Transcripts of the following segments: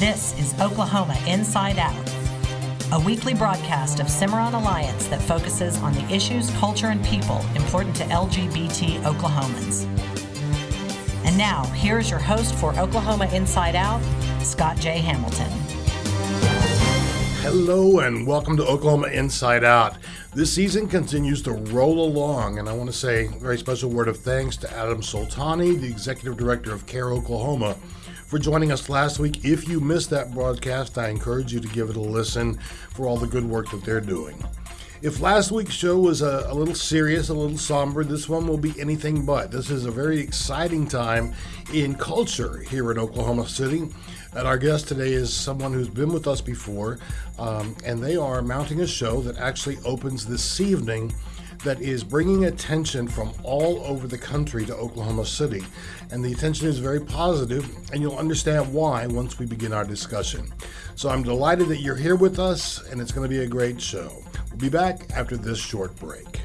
This is Oklahoma Inside Out, a weekly broadcast of Cimarron Alliance that focuses on the issues, culture, and people important to LGBT Oklahomans. And now, here is your host for Oklahoma Inside Out, Scott J. Hamilton. Hello and welcome to Oklahoma Inside Out. This season continues to roll along, and I want to say a very special word of thanks to Adam Soltani, the Executive Director of CARE Oklahoma, for joining us last week. If you missed that broadcast, I encourage you to give it a listen for all the good work that they're doing. If last week's show was a little serious, a little somber, this one will be anything but. This is a very exciting time in culture here in Oklahoma City. And our guest today is someone who's been with us before, and they are mounting a show that actually opens this evening that is bringing attention from all over the country to Oklahoma City. And the attention is very positive, and you'll understand why once we begin our discussion. So I'm delighted that you're here with us, and it's going to be a great show. We'll be back after this short break.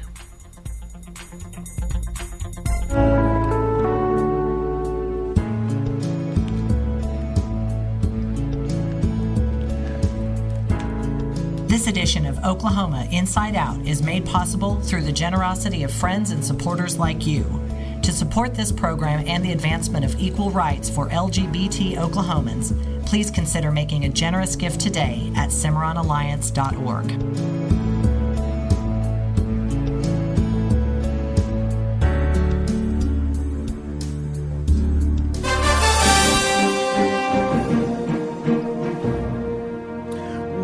This edition of Oklahoma Inside Out is made possible through the generosity of friends and supporters like you. To support this program and the advancement of equal rights for LGBT Oklahomans, please consider making a generous gift today at CimarronAlliance.org.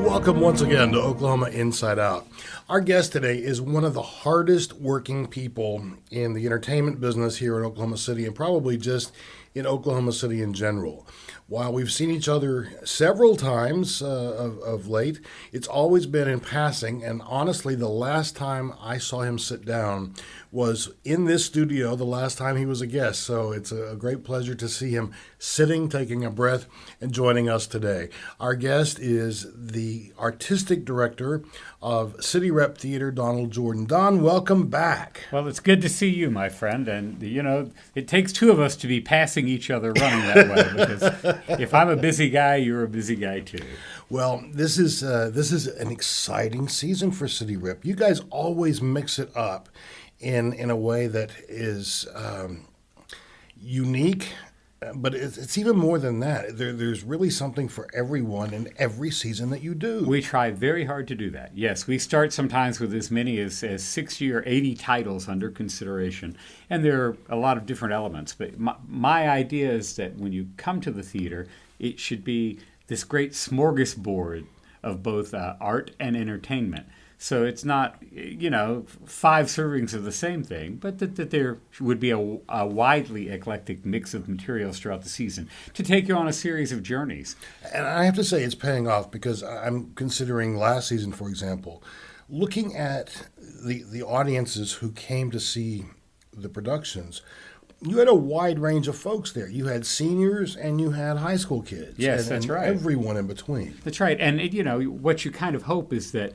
Welcome once again to Oklahoma Inside Out. Our guest today is one of the hardest working people in the entertainment business here in Oklahoma City, and probably just in Oklahoma City in general. While we've seen each other several times of late, it's always been in passing, and honestly, the last time I saw him sit down was in this studio, the last time he was a guest. So it's a great pleasure to see him sitting, taking a breath, and joining us today. Our guest is the artistic director of City Rep Theater, Donald Jordan. Don, welcome back. Well, it's good to see you, my friend. And, you know, it takes two of us to be passing each other running that way, because if I'm a busy guy, you're a busy guy too. Well, this is an exciting season for City Rep. You guys always mix it up in a way that is unique, but it's even more than that. There's really something for everyone in every season that you do. We try very hard to do that. Yes, we start sometimes with as many as 60 or 80 titles under consideration, and there are a lot of different elements. But my idea is that when you come to the theater, it should be this great smorgasbord of both art and entertainment. So it's not, 5 servings of the same thing, but that there would be a widely eclectic mix of materials throughout the season to take you on a series of journeys. And I have to say it's paying off, because I'm considering last season, for example, looking at the audiences who came to see the productions. You had a wide range of folks there. You had seniors and you had high school kids. Yes, that's right. Everyone in between. That's right. And, what you kind of hope is that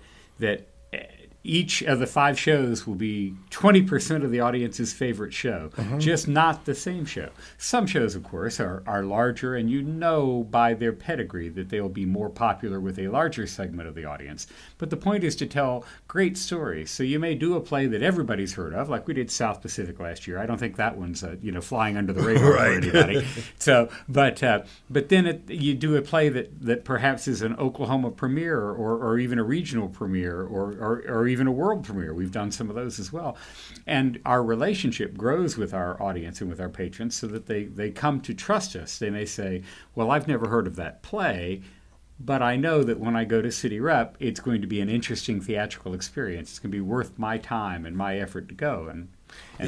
each of the 5 shows will be 20% of the audience's favorite show, just not the same show. Some shows, of course, are larger, and you know by their pedigree that they will be more popular with a larger segment of the audience. But the point is to tell great stories. So you may do a play that everybody's heard of, like we did South Pacific last year. I don't think that one's flying under the radar for anybody. So, but then you do a play that perhaps is an Oklahoma premiere or even a regional premiere or even a world premiere. We've done some of those as well. And our relationship grows with our audience and with our patrons so that they come to trust us. They may say, well, I've never heard of that play, but I know that when I go to City Rep, it's going to be an interesting theatrical experience. It's going to be worth my time and my effort to go. And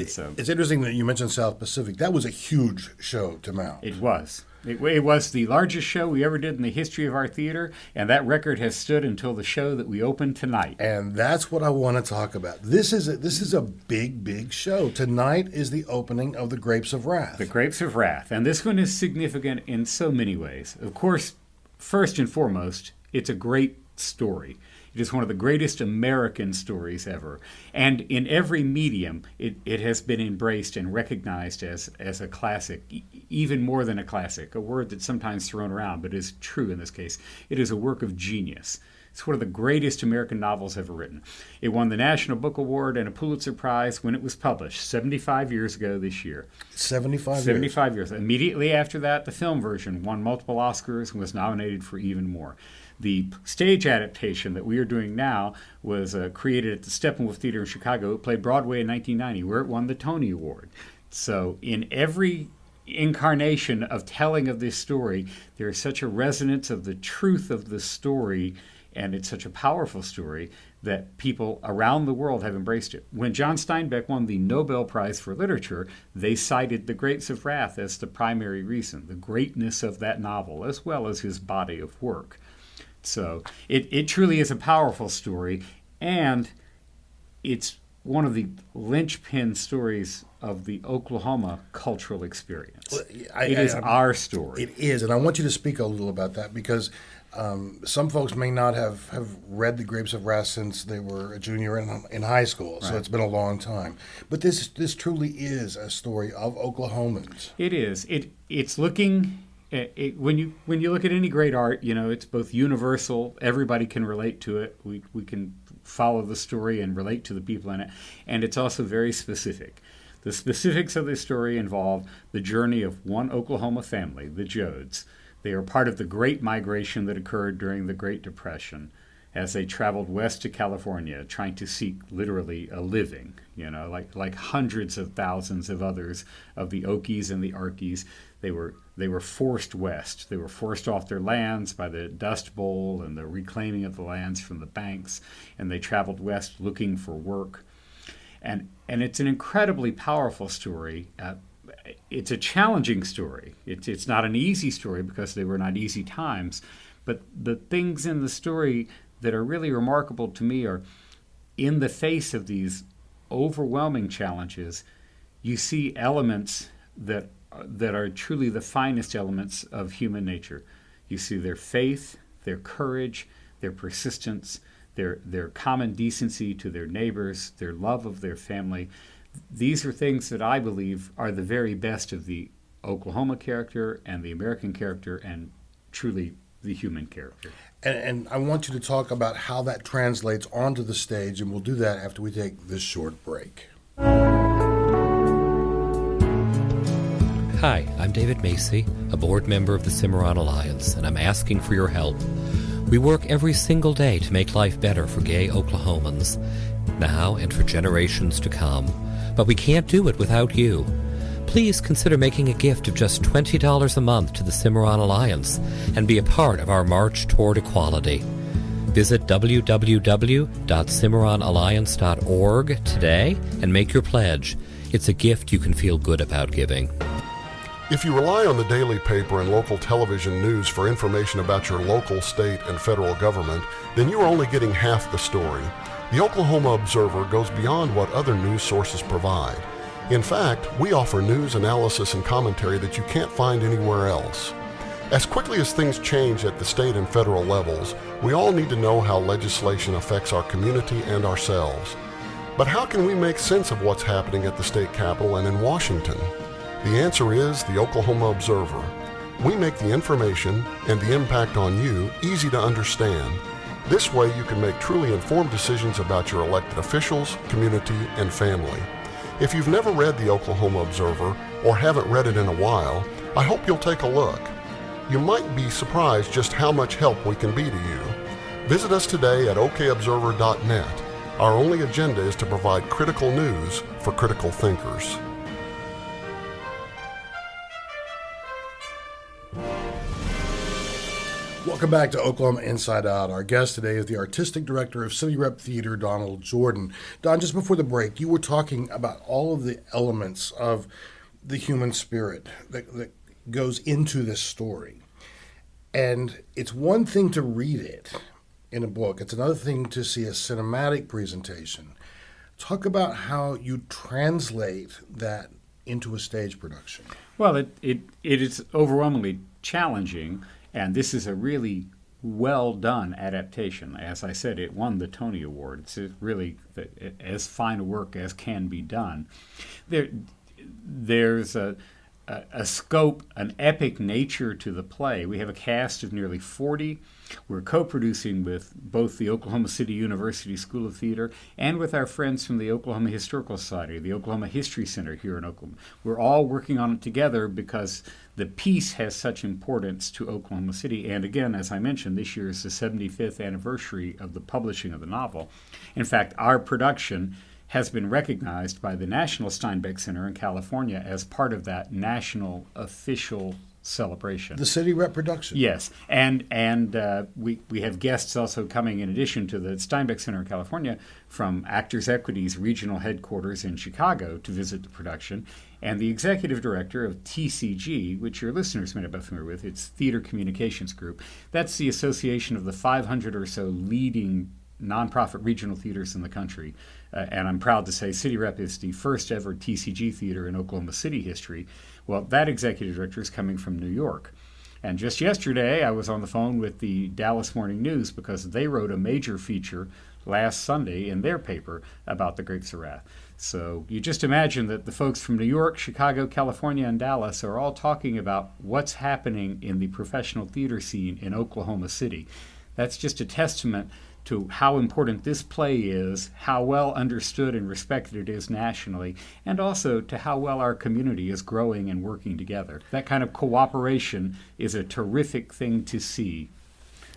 so it's interesting that you mentioned South Pacific. That was a huge show to mount. It was. It was the largest show we ever did in the history of our theater, and that record has stood until the show that we opened tonight. And that's what I want to talk about. This is a big, big show. Tonight is the opening of The Grapes of Wrath. The Grapes of Wrath. And this one is significant in so many ways. Of course, first and foremost, it's a great story. It is one of the greatest American stories ever. And in every medium, it has been embraced and recognized as a classic, even more than a classic, a word that's sometimes thrown around, but is true in this case. It is a work of genius. It's one of the greatest American novels ever written. It won the National Book Award and a Pulitzer Prize when it was published 75 years ago this year. 75 years. Immediately after that, the film version won multiple Oscars and was nominated for even more. The stage adaptation that we are doing now was created at the Steppenwolf Theater in Chicago. It played Broadway in 1990, where it won the Tony Award. So in every incarnation of telling of this story, there is such a resonance of the truth of the story, and it's such a powerful story that people around the world have embraced it. When John Steinbeck won the Nobel Prize for Literature, they cited The Grapes of Wrath as the primary reason, the greatness of that novel, as well as his body of work. So it truly is a powerful story, and it's one of the linchpin stories of the Oklahoma cultural experience. It is our story. It is, and I want you to speak a little about that, because some folks may not have read The Grapes of Wrath since they were a junior in high school, so it's been a long time. But this truly is a story of Oklahomans. It is. It's looking. When you look at any great art, it's both universal. Everybody can relate to it. We can follow the story and relate to the people in it, and it's also very specific. The specifics of this story involve the journey of one Oklahoma family, the Joads. They are part of the Great Migration that occurred during the Great Depression as they traveled west to California trying to seek literally a living, like hundreds of thousands of others of the Okies and the Arkies. They were forced west. They were forced off their lands by the Dust Bowl and the reclaiming of the lands from the banks, and they traveled west looking for work. And it's an incredibly powerful story. It's a challenging story. It's not an easy story because they were not easy times. But the things in the story that are really remarkable to me are, in the face of these overwhelming challenges, you see elements that are truly the finest elements of human nature. You see their faith, their courage, their persistence, their common decency to their neighbors, their love of their family. These are things that I believe are the very best of the Oklahoma character and the American character, and truly the human character. And I want you to talk about how that translates onto the stage, and we'll do that after we take this short break. Hi, I'm David Macy, a board member of the Cimarron Alliance, and I'm asking for your help. We work every single day to make life better for gay Oklahomans, now and for generations to come. But we can't do it without you. Please consider making a gift of just $20 a month to the Cimarron Alliance and be a part of our march toward equality. Visit www.cimarronalliance.org today and make your pledge. It's a gift you can feel good about giving. If you rely on the daily paper and local television news for information about your local, state, and federal government, then you are only getting half the story. The Oklahoma Observer goes beyond what other news sources provide. In fact, we offer news, analysis, and commentary that you can't find anywhere else. As quickly as things change at the state and federal levels, we all need to know how legislation affects our community and ourselves. But how can we make sense of what's happening at the state capitol and in Washington? The answer is the Oklahoma Observer. We make the information and the impact on you easy to understand. This way you can make truly informed decisions about your elected officials, community, and family. If you've never read the Oklahoma Observer or haven't read it in a while, I hope you'll take a look. You might be surprised just how much help we can be to you. Visit us today at okobserver.net. Our only agenda is to provide critical news for critical thinkers. Welcome back to Oklahoma Inside Out. Our guest today is the Artistic Director of City Rep Theater, Donald Jordan. Don, just before the break, you were talking about all of the elements of the human spirit that goes into this story. And it's one thing to read it in a book. It's another thing to see a cinematic presentation. Talk about how you translate that into a stage production. Well, it is overwhelmingly challenging. And this is a really well done adaptation. As I said, it won the Tony Award. It's really as fine a work as can be done. There's a scope, an epic nature to the play. We have a cast of nearly 40. We're co-producing with both the Oklahoma City University School of Theater and with our friends from the Oklahoma Historical Society, the Oklahoma History Center here in Oklahoma. We're all working on it together because the piece has such importance to Oklahoma City. And again, as I mentioned, this year is the 75th anniversary of the publishing of the novel. In fact, our production has been recognized by the National Steinbeck Center in California as part of that national official celebration. The City Rep production. Yes, and we have guests also coming in addition to the Steinbeck Center in California from Actors Equity's regional headquarters in Chicago to visit the production, and the executive director of TCG, which your listeners may not be familiar with. It's Theater Communications Group. That's the association of the 500 or so leading nonprofit regional theaters in the country. And I'm proud to say City Rep is the first ever TCG theater in Oklahoma City history. Well, that executive director is coming from New York. And just yesterday, I was on the phone with the Dallas Morning News because they wrote a major feature last Sunday in their paper about the Great Sarath. So you just imagine that the folks from New York, Chicago, California, and Dallas are all talking about what's happening in the professional theater scene in Oklahoma City. That's just a testament to how important this play is, how well understood and respected it is nationally, and also to how well our community is growing and working together. That kind of cooperation is a terrific thing to see.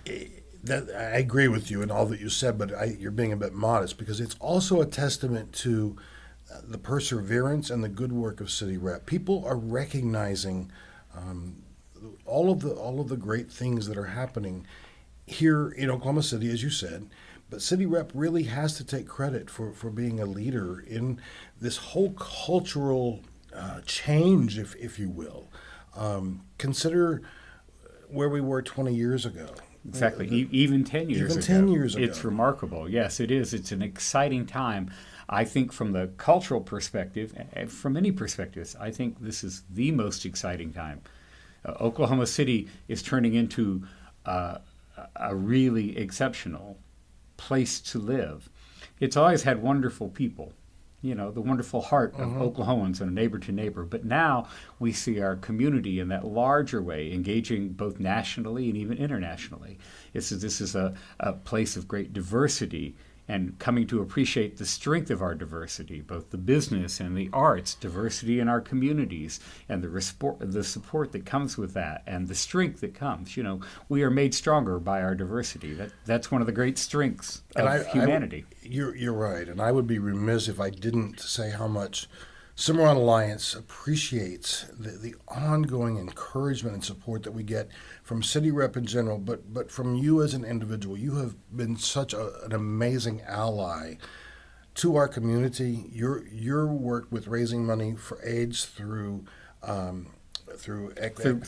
I agree with you in all that you said, but you're being a bit modest because it's also a testament to the perseverance and the good work of City Rep. People are recognizing all of the great things that are happening here in Oklahoma City, as you said, but City Rep really has to take credit for being a leader in this whole cultural change, if you will. Consider where we were 20 years ago. Exactly, even 10 years ago. Even 10 years ago. It's remarkable. Yes, it is. It's an exciting time. I think from the cultural perspective, from any perspectives, I think this is the most exciting time. Oklahoma City is turning into a really exceptional place to live. It's always had wonderful people, the wonderful heart of Oklahomans and a neighbor to neighbor. But now we see our community in that larger way, engaging both nationally and even internationally. This is a place of great diversity and coming to appreciate the strength of our diversity, both the business and the arts, diversity in our communities, and the support that comes with that, and the strength that comes. We are made stronger by our diversity. That's one of the great strengths of humanity. You're right, and I would be remiss if I didn't say how much Cimarron Alliance appreciates the ongoing encouragement and support that we get from City Rep in general, but from you as an individual. You have been such an amazing ally to our community. Your work with raising money for AIDS through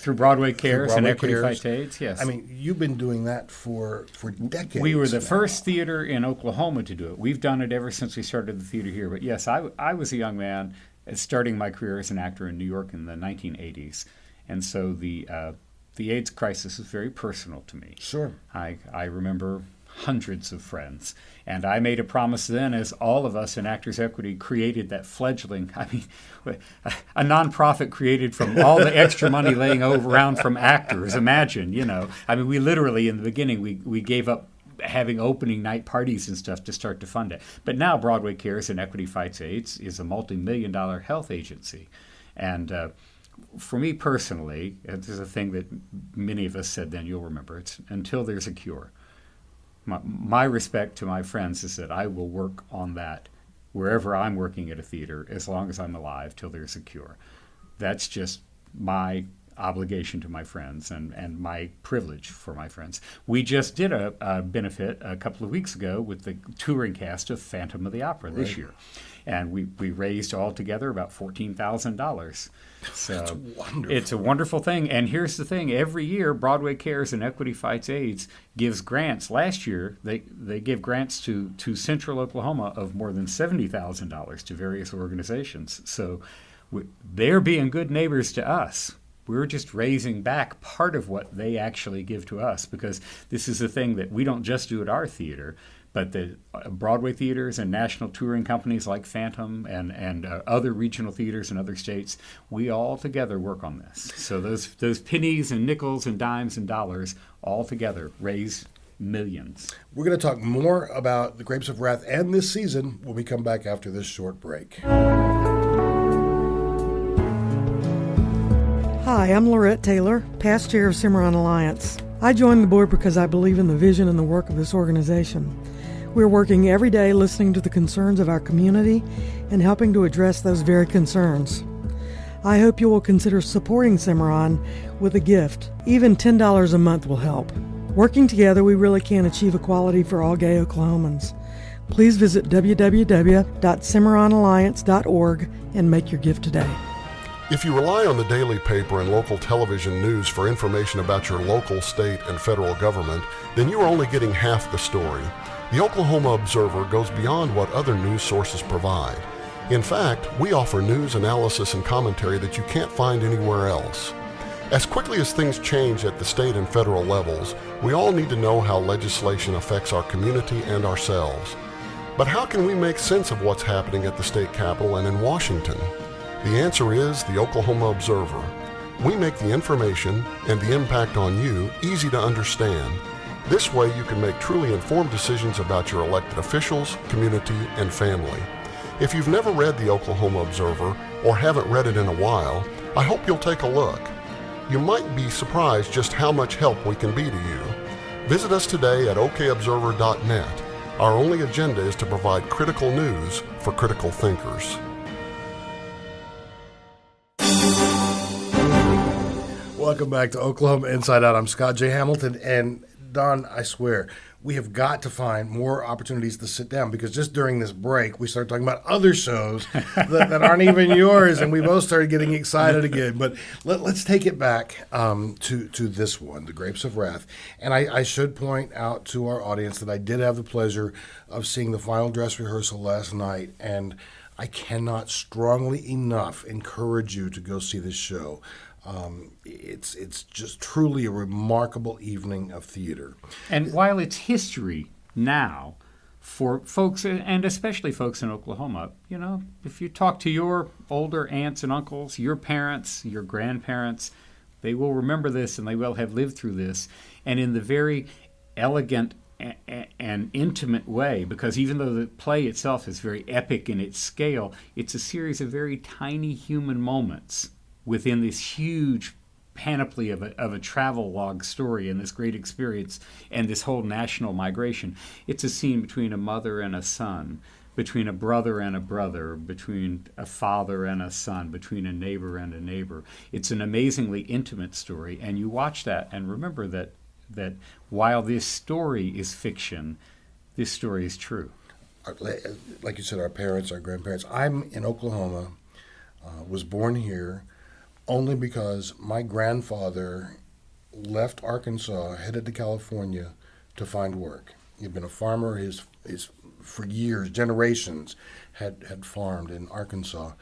Broadway Cares and Equity Fights AIDS. Yes, I mean you've been doing that for decades. We were the first theater in Oklahoma to do it. We've done it ever since we started the theater here. But yes, I was a young man starting my career as an actor in New York in the 1980s, and so the AIDS crisis is very personal to me. Sure, I remember hundreds of friends, and I made a promise then, as all of us in Actors Equity created that fledgling. I mean, a nonprofit created from all the extra money laying around from actors. Imagine, I mean, we literally in the beginning we gave up having opening night parties and stuff to start to fund it. But now Broadway Cares and Equity Fights AIDS is a multi-million-dollar health agency. And for me personally, there's a thing that many of us said then, you'll remember, it's until there's a cure. My respect to my friends is that I will work on that wherever I'm working at a theater as long as I'm alive till there's a cure. That's just my obligation to my friends and my privilege for my friends. We just did a benefit a couple of weeks ago with the touring cast of Phantom of the Opera this year. And we raised altogether about $14,000. So that's wonderful. It's a wonderful thing. And here's the thing. Every year, Broadway Cares and Equity Fights AIDS gives grants. Last year, they give grants to Central Oklahoma of more than $70,000 to various organizations. So they're being good neighbors to us. We're just raising back part of what they actually give to us, because this is a thing that we don't just do at our theater, but the Broadway theaters and national touring companies like Phantom and other regional theaters in other states, we all together work on this. So those pennies and nickels and dimes and dollars all together raise millions. We're going to talk more about The Grapes of Wrath and this season when we come back after this short break. Hi, I'm Lorette Taylor, past chair of Cimarron Alliance. I joined the board because I believe in the vision and the work of this organization. We're working every day listening to the concerns of our community and helping to address those very concerns. I hope you will consider supporting Cimarron with a gift. Even $10 a month will help. Working together, we really can achieve equality for all gay Oklahomans. Please visit www.cimarronalliance.org and make your gift today. If you rely on the daily paper and local television news for information about your local, state, and federal government, then you are only getting half the story. The Oklahoma Observer goes beyond what other news sources provide. In fact, we offer news, analysis, and commentary that you can't find anywhere else. As quickly as things change at the state and federal levels, we all need to know how legislation affects our community and ourselves. But how can we make sense of what's happening at the state capitol and in Washington? The answer is the Oklahoma Observer. We make the information and the impact on you easy to understand. This way you can make truly informed decisions about your elected officials, community, and family. If you've never read the Oklahoma Observer or haven't read it in a while, I hope you'll take a look. You might be surprised just how much help we can be to you. Visit us today at okobserver.net. Our only agenda is to provide critical news for critical thinkers. Welcome back to Oklahoma Inside Out. I'm Scott J. Hamilton, and Don, I swear, we have got to find more opportunities to sit down, because just during this break, we started talking about other shows that aren't even yours, and we both started getting excited again. But let's take it back to this one, The Grapes of Wrath. And I should point out to our audience that I did have the pleasure of seeing the final dress rehearsal last night, and I cannot strongly enough encourage you to go see this show. It's just truly a remarkable evening of theater. And while it's history now, for folks, and especially folks in Oklahoma, you know, if you talk to your older aunts and uncles, your parents, your grandparents, they will remember this and they will have lived through this. And in the very elegant and intimate way, because even though the play itself is very epic in its scale, it's a series of very tiny human moments within this huge panoply of a travel log story and this great experience and this whole national migration. It's a scene between a mother and a son, between a brother and a brother, between a father and a son, between a neighbor and a neighbor. It's an amazingly intimate story, and you watch that and remember that while this story is fiction, this story is true. Like you said, our parents, our grandparents. I'm in Oklahoma, was born here, only because my grandfather left Arkansas, headed to California to find work. He'd been a farmer. His for years, generations, had farmed in Arkansas.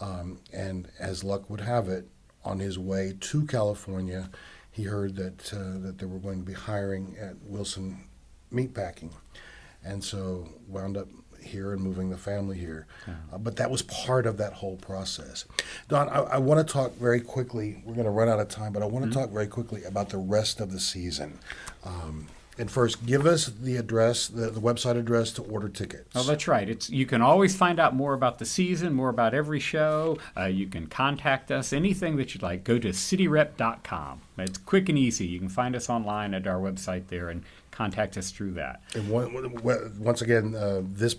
And as luck would have it, on his way to California, he heard that they were going to be hiring at Wilson Meatpacking. And so wound up here and moving the family here. But that was part of that whole process. Don, I want to talk very quickly. We're going to run out of time, but I want to talk very quickly about the rest of the season. And first, give us the address, the website address to order tickets. Oh, that's right. You can always find out more about the season, more about every show. You can contact us, anything that you'd like. Go to cityrep.com. It's quick and easy. You can find us online at our website there and contact us through that. And once again, this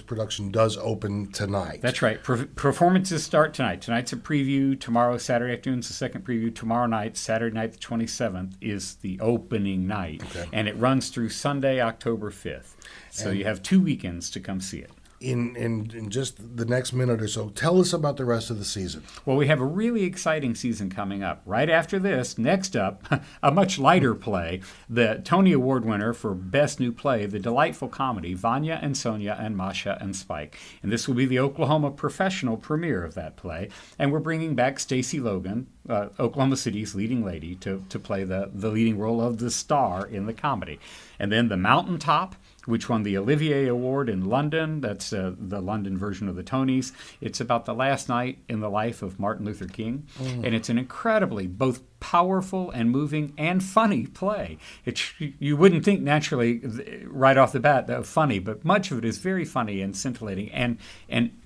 production does open tonight. That's right. Performances start tonight. Tonight's a preview. Tomorrow, Saturday afternoon's the second preview. Tomorrow night, Saturday night the 27th, is the opening night. Okay. And it runs through Sunday, October 5th. So you have 2 weekends to come see it. In just the next minute or so, tell us about the rest of the season. Well, we have a really exciting season coming up. Right after this, next up, a much lighter play, the Tony Award winner for Best New Play, the delightful comedy, Vanya and Sonia and Masha and Spike. And this will be the Oklahoma professional premiere of that play. And we're bringing back Stacey Logan, Oklahoma City's leading lady to play the leading role of the star in the comedy. And then The Mountaintop, which won the Olivier Award in London. That's the London version of the Tonys. It's about the last night in the life of Martin Luther King. And it's an incredibly both powerful and moving and funny play. You wouldn't think naturally right off the bat that funny, but much of it is very funny and scintillating and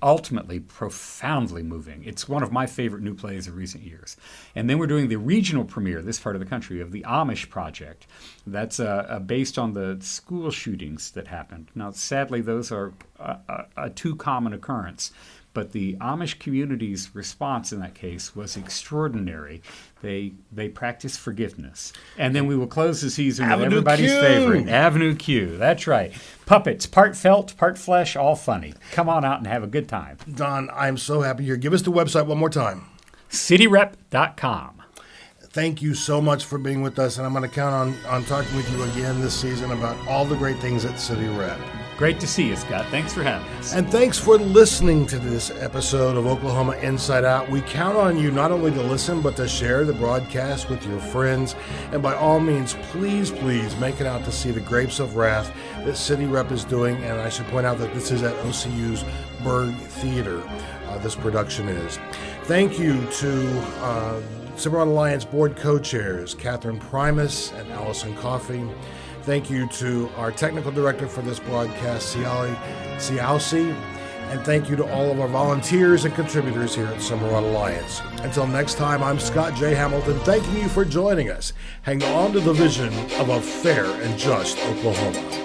ultimately profoundly moving. It's one of my favorite new plays of recent years. And then we're doing the regional premiere, this part of the country, of The Amish Project. That's based on the school shootings that happened. Now, sadly, those are a too common occurrence. But the Amish community's response in that case was extraordinary. They practiced forgiveness. And then we will close the season with everybody's favorite, Avenue Q. That's right. Puppets, part felt, part flesh, all funny. Come on out and have a good time. Don, I'm so happy here. Give us the website one more time. CityRep.com. Thank you so much for being with us, and I'm going to count on talking with you again this season about all the great things at City Rep. Great to see you, Scott. Thanks for having us. And thanks for listening to this episode of Oklahoma Inside Out. We count on you not only to listen, but to share the broadcast with your friends. And by all means, please make it out to see the Grapes of Wrath that City Rep is doing. And I should point out that this is at OCU's Berg Theater. This production is. Thank you to Cimarron Alliance Board Co-Chairs, Catherine Primus and Allison Coffey. Thank you to our technical director for this broadcast, Siali Siausi. And thank you to all of our volunteers and contributors here at Cimarron Alliance. Until next time, I'm Scott J. Hamilton, thanking you for joining us. Hang on to the vision of a fair and just Oklahoma.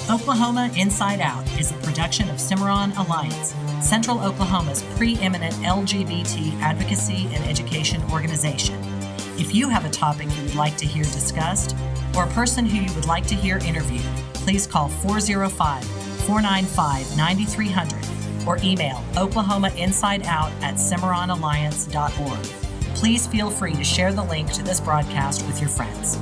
Oklahoma Inside Out is a production of Cimarron Alliance, Central Oklahoma's preeminent LGBT advocacy and education organization. If you have a topic you would like to hear discussed or a person who you would like to hear interviewed, please call 405-495-9300 or email oklahomainsideout@cimarronalliance.org. Please feel free to share the link to this broadcast with your friends.